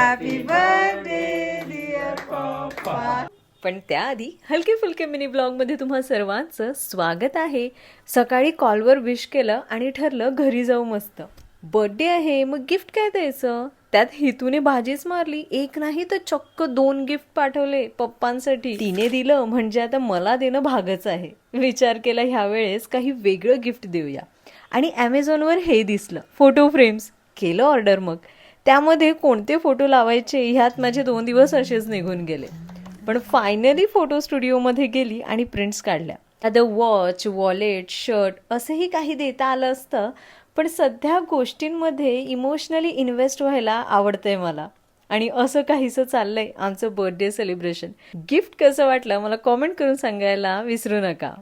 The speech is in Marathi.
हॅपी बर्थडे डिअर पप्पा. पण त्याआधी हलके फुलके मिनी ब्लॉग मध्ये तुम्हा सर्वांचं स्वागत आहे. सकाळी कॉलवर विश केलं आणि ठरलं घरी जाऊ. मस्त बर्थडे आहे, मग गिफ्ट काय द्यायचं. त्यात हितूने भाजीच मारली. एक नाही तर चक्क 2 गिफ्ट पाठवले पप्पांसाठी. तिने दिलं म्हणजे आता मला देणं भागच आहे. विचार केला ह्यावेळेस काही वेगळं गिफ्ट देऊया आणि ॲमेझॉनवर हे दिसलं, फोटो फ्रेम्स. केलं ऑर्डर. मग त्यामध्ये कोणते फोटो लावायचे ह्यात माझे 2 दिवस असेच निघून गेले. पण फायनली फोटो स्टुडिओमध्ये गेली आणि प्रिंट्स काढल्या. आता वॉच, वॉलेट, शर्ट असंही काही देता आलं असतं, पण सध्या गोष्टींमध्ये इमोशनली इन्व्हेस्ट व्हायला आवडतंय मला. आणि असं काहीसं चाललंय आमचं बर्थडे सेलिब्रेशन. गिफ्ट कसं वाटलं मला कॉमेंट करून सांगायला विसरू नका.